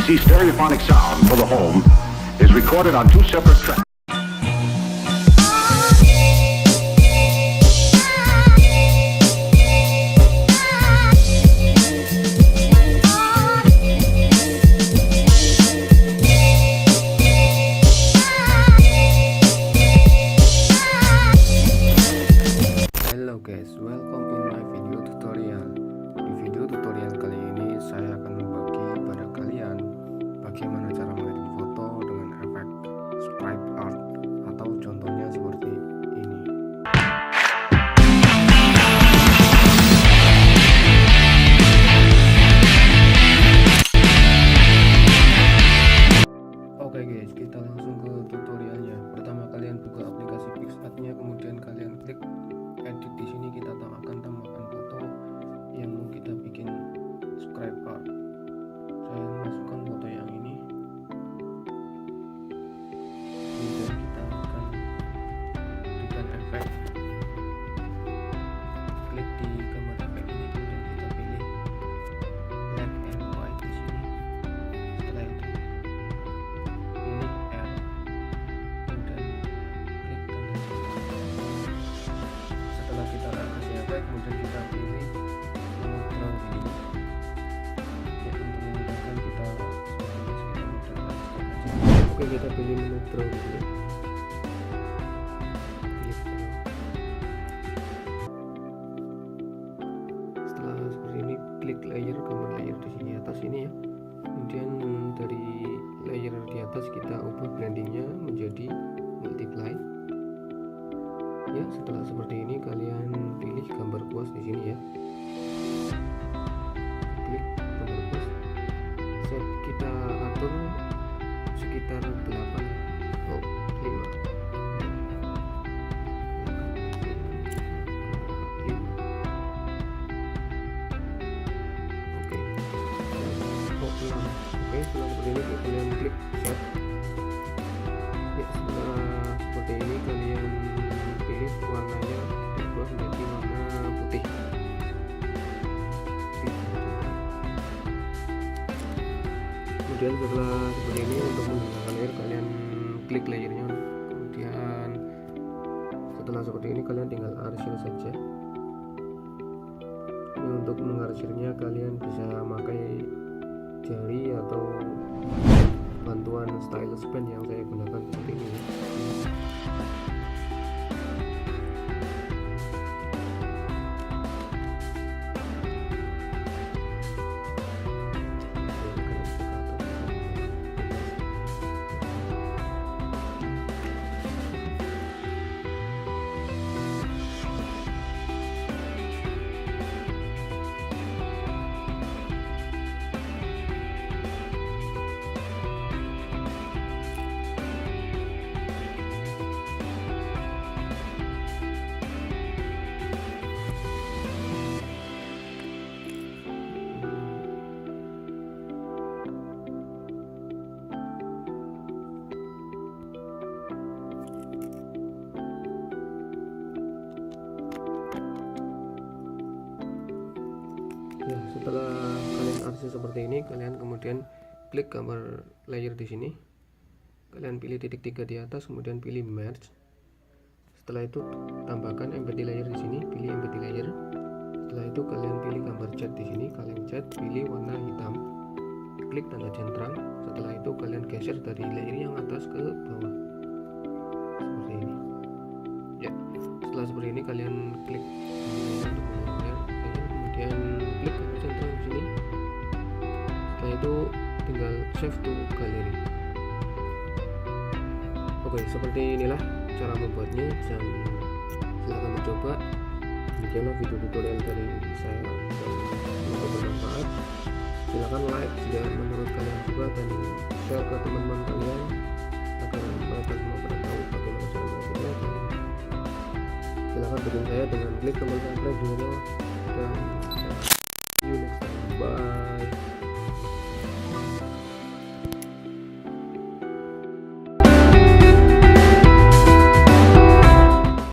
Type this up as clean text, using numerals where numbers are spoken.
BBC stereophonic sound for the home is recorded on 2 separate tracks. Hello guys, welcome in my video tutorial. Di video tutorial kali ini saya akan membagi pada kalian bagaimana cara mengedit foto dengan efek scribble art, atau contohnya seperti ini. Oke guys, kita langsung ke tutorialnya. Pertama kalian buka aplikasi Picsartnya, kemudian kalian klik edit. Di sini kita tambahkan foto yang mau kita bikin scribble art. Saya masukkan foto yang ini, kemudian kita akan berikan efek. Klik di gambar efek ini, kemudian kita pilih black and white di sini. Setelah itu pilih R, kemudian klik tanda centang. Setelah kita kasih efek, kemudian kita pilih draw ini. Ya, untuk memudahkan kita seperti ini, kita mudahkan step aja. Oke, kita pilih menu draw dulu. Pilih draw. Setelah seperti ini, klik layer, gambar layer di sini atas ini ya. Kemudian dari layer di atas kita ubah blendingnya menjadi multiply. Ya, setelah seperti ini kalian pilih gambar kuas di sini ya. Klik gambar kuas. Set kita atur sekitar 8 5. Oke. Oke, setelah seperti ini kalian klik set. Ya, setelah seperti ini kalian pilih warnanya diubah menjadi warna putih. Kemudian setelah seperti ini, untuk menggunakan layer kalian klik layernya, kemudian setelah seperti ini kalian tinggal arsir saja. Ini untuk mengarsirnya kalian bisa pakai jari atau bantuan stylus pen yang saya gunakan seperti ini. Ya, setelah kalian arsir seperti ini, kalian kemudian klik gambar layer di sini. Kalian pilih titik 3 di atas, kemudian pilih merge. Setelah itu tambahkan embed layer di sini, pilih embed layer. Setelah itu kalian pilih gambar cat di sini, kalian cat, pilih warna hitam. Klik tanda centang. Setelah itu kalian geser dari layer yang atas ke bawah. Seperti ini. Ya, setelah seperti ini kalian klik untuk menggunakan layer, kemudian klik gambar centang di sini. Setelah itu tinggal save to gallery. Oke, seperti inilah cara membuatnya, dan silahkan dicoba. Demikianlah video tutorial dari saya, dan semoga bermanfaat. Silahkan like jika menurut kalian suka, dan share ke teman-teman kalian agar mereka semua pada tahu bagaimana cara membuatnya. Silahkan dukung saya dengan klik tombol subscribe juga, dan see you next time. Bye.